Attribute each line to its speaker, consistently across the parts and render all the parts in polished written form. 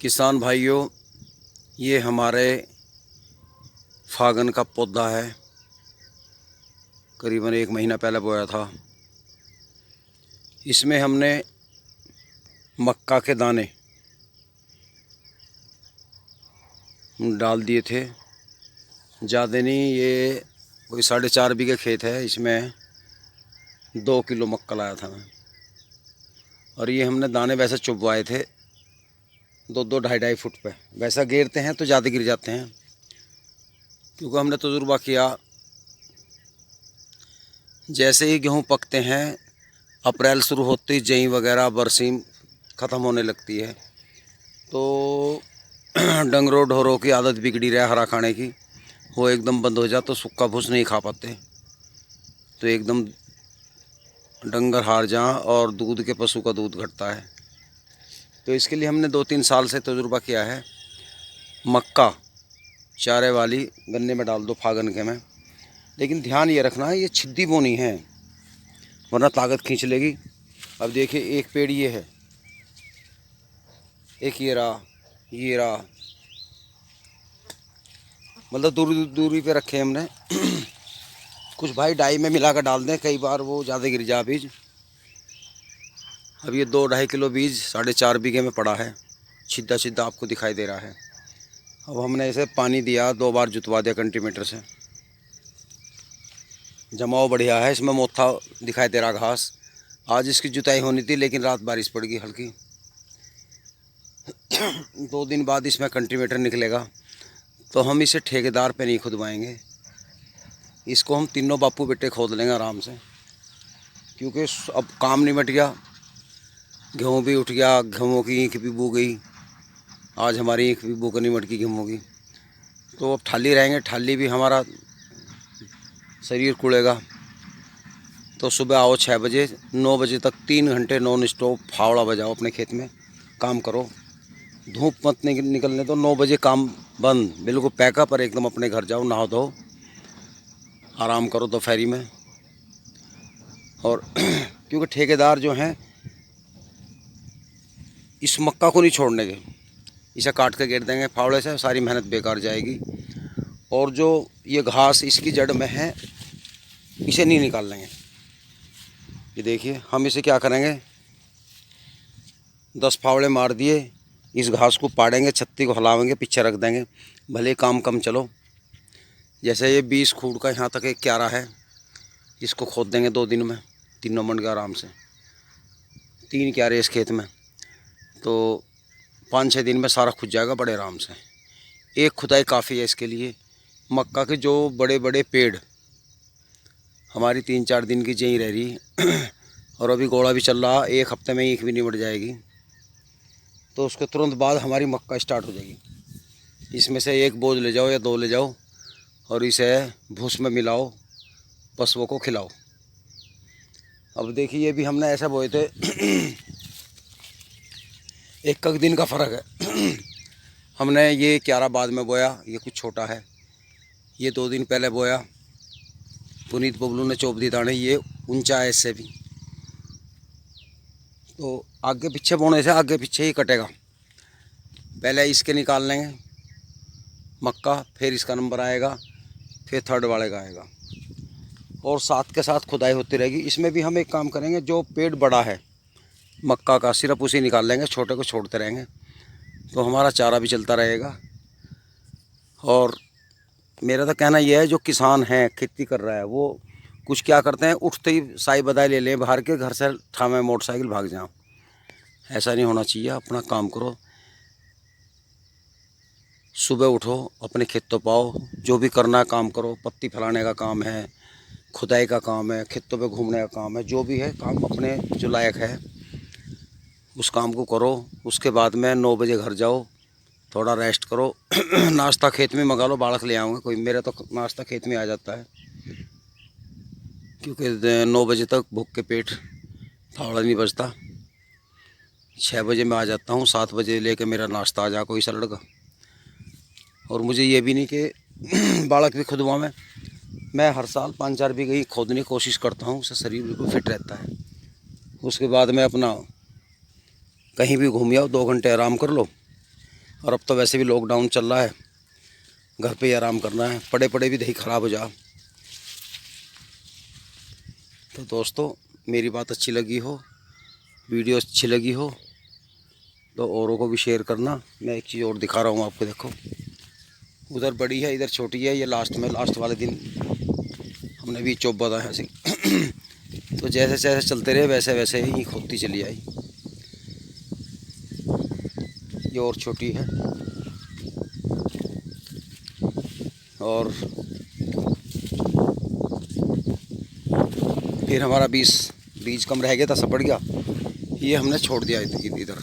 Speaker 1: किसान भाइयों, ये हमारे फागन का पौधा है। करीबन 1 महीना पहले बोया था। इसमें हमने मक्का के दाने डाल दिए थे। ज़्यादा नहीं, ये कोई 4.5 बीघे खेत है। इसमें 2 किलो मक्का लाया था मैं। और ये हमने दाने वैसे चुभवाए थे 2-2, 2.5 फुट पे। वैसा गिरते हैं तो ज़्यादा गिर जाते हैं, क्योंकि हमने तजुर्बा किया। जैसे ही गेहूँ पकते हैं, अप्रैल शुरू होते ही जई वगैरह बरसीम ख़त्म होने लगती है, तो डंगरों ढोरों की आदत बिगड़ी रहा हरा खाने की। वो एकदम बंद हो जाए तो सूखा भूस नहीं खा पाते, तो एकदम डंगर हार जाए और दूध के पशु का दूध घटता है। तो इसके लिए हमने 2-3 साल से तजुर्बा किया है। मक्का चारे वाली गन्ने में डाल दो फागन के में, लेकिन ध्यान ये रखना है ये छिद्दी बोनी है, वरना ताकत खींच लेगी। अब देखिए, एक पेड़ ये है, एक ये रहा, मतलब दूरी दूरी पे रखे हमने। कुछ भाई डाई में मिला कर डाल दें, कई बार वो ज़्यादा गिर जा बीज। अब ये 2-2.5 किलो बीज 4.5 बीघे में पड़ा है, सीधा सीधा आपको दिखाई दे रहा है। अब हमने इसे पानी दिया, 2 बार जुतवा दिया कंटीमीटर से। जमाव बढ़िया है, इसमें मोथा दिखाई दे रहा घास। आज इसकी जुताई होनी थी, लेकिन रात बारिश पड़ गई हल्की। 2 दिन बाद इसमें कंटीमीटर निकलेगा, तो हम इसे ठेकेदार पे नहीं खुदवाएंगे। इसको हम तीनों बापू बेटे खोद लेंगे आराम से, क्योंकि अब काम निमट गया। गेहूँ भी उठ गया, गेहूँ की ईख भी बू गई। आज हमारी ईख भी बू कर निमट की गेहूँ की, तो अब ठाली रहेंगे। ठाली भी हमारा शरीर कुड़ेगा। तो सुबह आओ 6 बजे, 9 बजे तक 3 घंटे नॉन स्टॉप फावड़ा बजाओ, अपने खेत में काम करो। धूप मत निकलने दो। 9 बजे काम बंद, बिल्कुल पैकअप, और एकदम अपने घर जाओ, नहा धो, आराम करो दोपहरी में। और क्योंकि ठेकेदार जो हैं इस मक्का को नहीं छोड़ने के, इसे काट के गिर देंगे फावड़े से, सारी मेहनत बेकार जाएगी। और जो ये घास इसकी जड़ में है, इसे नहीं निकाल लेंगे। ये देखिए, हम इसे क्या करेंगे, 10 फावड़े मार दिए, इस घास को पाड़ेंगे, छत्ती को हिलावेंगे, पीछे रख देंगे, भले काम कम चलो। जैसे ये 20 खूड़ का यहाँ तक एक क्यारा है, इसको खोद देंगे 2 दिन में, 3 मंड के आराम से। 3 क्यारे इस खेत में, तो 5-6 दिन में सारा खुद जाएगा बड़े आराम से। एक खुदाई काफ़ी है इसके लिए। मक्का के जो बड़े बड़े पेड़ हमारी 3-4 दिन की जई रह रही और अभी गोड़ा भी चल रहा, 1 हफ्ते में ईख भी निमट जाएगी। तो उसके तुरंत बाद हमारी मक्का स्टार्ट हो जाएगी। इसमें से 1 बोझ ले जाओ या 2 ले जाओ, और इसे भूस में मिलाओ, पशुओं को खिलाओ। अब देखिए, ये भी हमने ऐसा बोए थे 1 दिन का फ़र्क है। हमने ये क्यारा बाद में बोया, ये कुछ छोटा है। ये 2 दिन पहले बोया, पुनीत बबलू ने चोप दी दाने। ये ऊंचा है इससे भी, तो आगे पीछे बोने से आगे पीछे ही कटेगा। पहले इसके निकाल लेंगे मक्का, फिर इसका नंबर आएगा, फिर थर्ड वाले का आएगा, और साथ के साथ खुदाई होती रहेगी। इसमें भी हम एक काम करेंगे, जो पेड़ बड़ा है मक्का का, सिर्फ उसी निकाल लेंगे, छोटे को छोड़ते रहेंगे, तो हमारा चारा भी चलता रहेगा। और मेरा तो कहना यह है, जो किसान है, खेती कर रहा है, वो कुछ क्या करते हैं, उठते ही साई बधाई ले लें बाहर के, घर से ठामे मोटरसाइकिल भाग जाओ। ऐसा नहीं होना चाहिए। अपना काम करो, सुबह उठो, अपने खेत तो पाओ, जो भी करना है काम करो। पत्ती फैलाने का काम है, खुदाई का काम है, खेतों पे घूमने का काम है, जो भी है काम अपने जो लायक है उस काम को करो। उसके बाद में 9 बजे घर जाओ, थोड़ा रेस्ट करो। नाश्ता खेत में मंगा लो, बालक ले आऊँगा कोई। मेरा तो नाश्ता खेत में आ जाता है, क्योंकि 9 बजे तक भूख के पेट फावड़ा नहीं बजता। 6 बजे मैं आ जाता हूँ, 7 बजे लेके मेरा नाश्ता आ जा कोई सा लड़का। और मुझे ये भी नहीं कि बालक भी खुदवा में, मैं हर साल 5-4 बीघे खोदने की कोशिश करता हूँ, उससे शरीर बिल्कुल फिट रहता है। उसके बाद मैं अपना कहीं भी घूम आओ, 2 घंटे आराम कर लो, और अब तो वैसे भी लॉकडाउन चल रहा है, घर पे ही आराम करना है, पड़े पड़े भी दही ख़राब हो जा। तो दोस्तों, मेरी बात अच्छी लगी हो, वीडियो अच्छी लगी हो तो औरों को भी शेयर करना। मैं एक चीज़ और दिखा रहा हूँ आपको, देखो उधर बड़ी है, इधर छोटी है। ये लास्ट वाले दिन हमने भी चोप बांधा है ऐसे। तो जैसे जैसे चलते रहे वैसे वैसे ही खोदती चली आई। ये और छोटी है। और फिर हमारा बीज कम रह गया था, सब बढ़ गया। ये हमने छोड़ दिया इधर,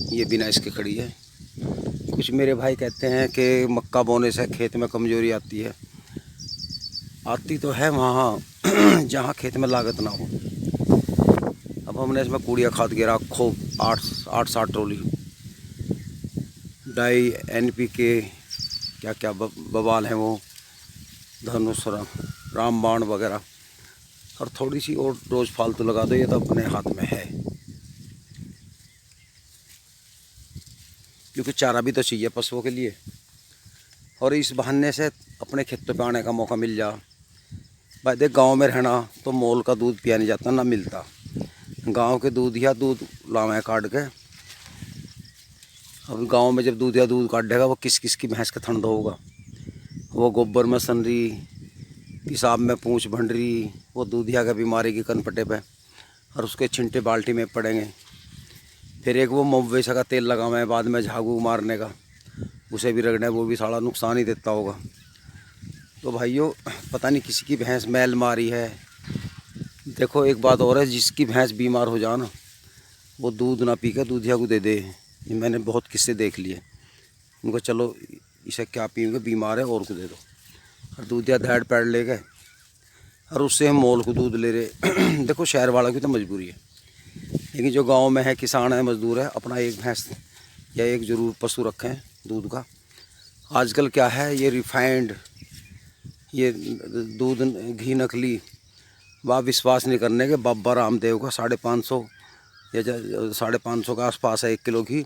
Speaker 1: ये बिना इसके खड़ी है। कुछ मेरे भाई कहते हैं कि मक्का बोने से खेत में कमजोरी आती है। आती तो है वहाँ जहाँ खेत में लागत ना हो। अब हमने इसमें कूड़िया खाद गिरा खूब 8-7 ट्रॉली डाई NPK क्या क्या बवाल हैं वो, धनुष रामबाण वगैरह, और थोड़ी सी और रोज़ फालतू लगा दो। ये तो अपने हाथ में है, क्योंकि चारा भी तो चाहिए पशुओं के लिए। और इस बहाने से अपने खेतों पे आने का मौका मिल जा। भाई देख, गांव में रहना तो मोल का दूध पिया नहीं जाता, ना मिलता। गांव के दूध या दूध लावे काट के। अब गांव में जब दूध या दूध काटेगा, वो किस किस की भैंस का ठंड होगा। वो गोबर में सनरी, पेशाब में पूँछ भंडरी, वो दूधिया का बीमारी की कनपटे पे, और उसके छिंटे बाल्टी में पड़ेंगे। फिर एक वो मवेशी का तेल लगावे बाद में झाड़ू मारने का, उसे भी रगड़े, वो भी सारा नुकसान ही देता होगा। तो भाइयों, पता नहीं किसी की भैंस मैल मारी है। देखो एक बात और है, जिसकी भैंस बीमार हो जाए ना, वो दूध ना पी के दूधिया को दे दे। मैंने बहुत किस्से देख लिए। उनको चलो इसे क्या पीएंगे, बीमार है, और को दे दो। और दूधिया धैड़ पैड़ ले गए, और उससे हम मोल को दूध ले रहे। देखो शहर वाला की तो मजबूरी है, लेकिन जो गांव में है, किसान है, मजदूर है, अपना एक भैंस या एक ज़रूर पशु रखें दूध का। आजकल क्या है, ये रिफाइंड, ये दूध घी नकली, वह विश्वास नहीं करने के। बाबा रामदेव का 550 या 550 के आसपास है 1 किलो घी।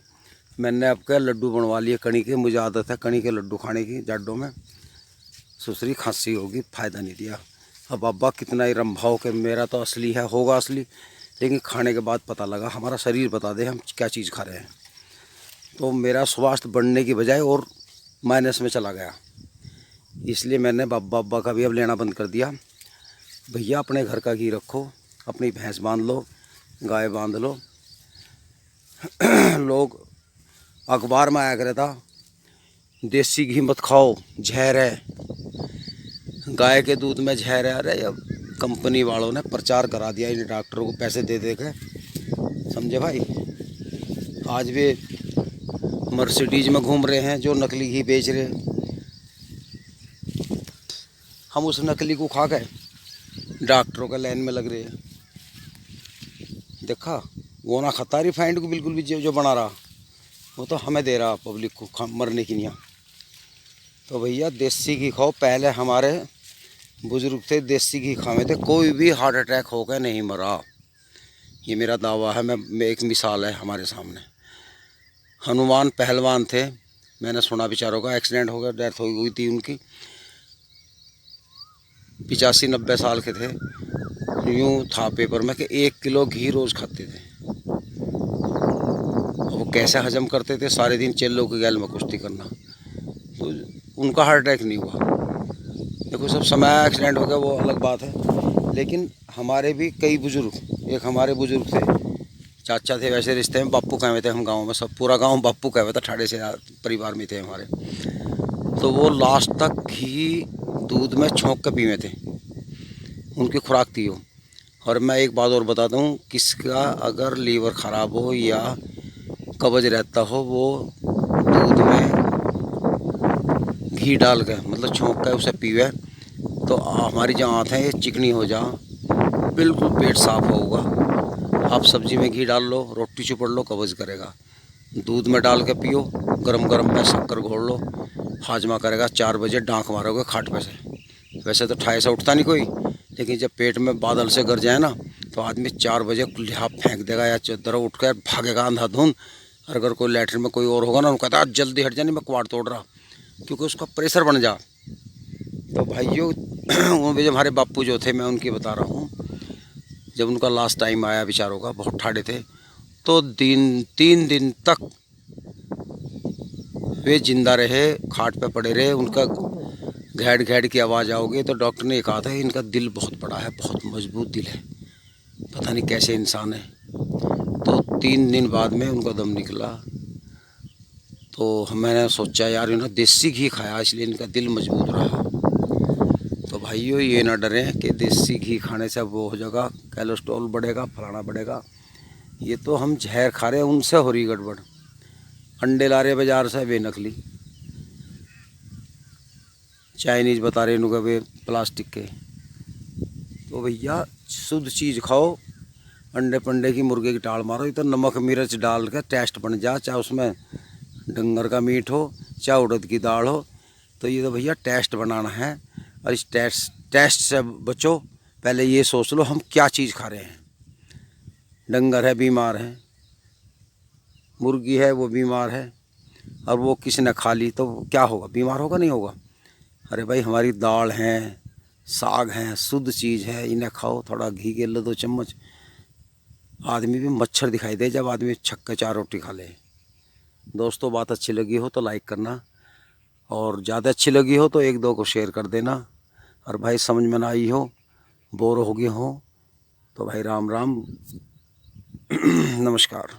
Speaker 1: मैंने अब के लड्डू बनवा लिए कणी के, मुझे आदत है कणी के लड्डू खाने की। जाडों में सुसरी खांसी होगी, फ़ायदा नहीं दिया। अब बाबा कितना ही रंभाव के, मेरा तो असली है, होगा असली, लेकिन खाने के बाद पता लगा, हमारा शरीर बता दे हम क्या चीज़ खा रहे हैं। तो मेरा स्वास्थ्य बढ़ने की बजाय और माइनस में चला गया। इसलिए मैंने बाबा का भी अब लेना बंद कर दिया। भैया अपने घर का घी रखो, अपनी भैंस बांध लो, गाय बांध लो। लोग अखबार में आया करे था, देसी घी मत खाओ, जहर है, गाय के दूध में जहर है। अरे अब कंपनी वालों ने प्रचार करा दिया इन डॉक्टरों को पैसे दे दे के, समझे भाई। आज भी मर्सिडीज में घूम रहे हैं जो नकली घी बेच रहे हैं। हम उस नकली को खा गए, डॉक्टरों के लाइन में लग रहे हैं। देखा, वो ना खाता रिफाइंड को बिल्कुल भी, जो बना रहा वो तो हमें दे रहा पब्लिक को मरने की नहीं। तो भैया देसी घी खाओ। पहले हमारे बुजुर्ग थे, देसी घी खावे थे, कोई भी हार्ट अटैक होकर नहीं मरा। ये मेरा दावा है। मैं एक मिसाल है हमारे सामने। हनुमान पहलवान थे, मैंने सुना बेचारों का एक्सीडेंट हो गया, डेथ हो गई थी उनकी। 85-90 साल के थे। यूँ था पेपर में कि 1 किलो घी रोज़ खाते थे। वो कैसे हजम करते थे, सारे दिन चेल्लों के गैल में कुश्ती करना। तो उनका हार्ट अटैक नहीं हुआ। देखो सब समय एक्सीडेंट हो गया, वो अलग बात है। लेकिन हमारे भी कई बुजुर्ग, एक हमारे बुजुर्ग थे, चाचा थे, वैसे रिश्ते में बापू कहते थे। हम गांव में सब, पूरा गांव बापू कहते था, ठाड़े से परिवार में थे हमारे। तो वो लास्ट तक घी दूध में छोंक के पीवे थे, उनकी खुराक थी वो। और मैं एक बात और बता दूं, किसका अगर लीवर ख़राब हो या कब्ज रहता हो, वो दूध में घी डाल के, मतलब छोंक कर उसे पीवे, तो हमारी जो आँत है ये चिकनी हो जा, बिल्कुल पेट साफ होगा। आप सब्जी में घी डाल लो, रोटी चुपड़ लो, कब्ज करेगा। दूध में डाल के पियो, गरम गरम में शक्कर घोल लो, हाजमा करेगा। 4 बजे डांक मारोगे खाट पे से। वैसे तो ठाई से उठता नहीं कोई, लेकिन जब पेट में बादल से गर जाए ना, तो आदमी 4 बजे लिहाफ फेंक देगा या चद्दर उठ कर भागेगा अंधाधुंध, और अगर कोई लैट्रिन में कोई और होगा ना, उनको कहता है जल्दी हट जाने, मैं क्वाड तोड़ रहा, क्योंकि उसका प्रेशर बन जा। तो भाइयों वो भी जब हमारे बापू जो थे, मैं उनकी बता रहा हूँ, जब उनका लास्ट टाइम आया बेचारों का, बहुत ठाड़े थे, तो 3 दिन तक वे जिंदा रहे, खाट पे पड़े रहे। उनका घैड घैड की आवाज़ आओगे तो डॉक्टर ने कहा था इनका दिल बहुत बड़ा है, बहुत मजबूत दिल है, पता नहीं कैसे इंसान है। तो 3 दिन बाद में उनका दम निकला। तो मैंने सोचा यार इन्होंने देसी घी खाया इसलिए इनका दिल मजबूत रहा। तो भाइयों ये ना डरें कि देसी घी खाने से वो हो जाएगा, कोलेस्ट्रॉल बढ़ेगा, फलाना बढ़ेगा। ये तो हम जहर खा रहे हैं, उनसे हो रही गड़बड़। अंडे ला रहे बाजार से वे नकली, चाइनीज़ बता रहे इनको वे प्लास्टिक के। तो भैया शुद्ध चीज़ खाओ, अंडे पंडे की मुर्गे की टाल मारो, इधर नमक मिर्च डाल के टेस्ट बन जा, चाहे उसमें डंगर का मीट हो चाहे उड़द की दाल हो। तो ये तो भैया टेस्ट बनाना है, और इस टेस्ट से बचो। पहले ये सोच लो हम क्या चीज़ खा रहे हैं। डंगर है बीमार है, मुर्गी है वो बीमार है, और वो किसी ने खा ली तो क्या होगा, बीमार होगा नहीं होगा। अरे भाई हमारी दाल है, साग है, शुद्ध चीज़ है, इन्हें खाओ। थोड़ा घी के लो 2 चम्मच, आदमी भी मच्छर दिखाई दे जब आदमी छक्के 4 रोटी खा ले। दोस्तों बात अच्छी लगी हो तो लाइक करना, और ज़्यादा अच्छी लगी हो तो 1-2 को शेयर कर देना। और भाई समझ में ना आई हो, बोर हो गए हो, तो भाई राम राम नमस्कार।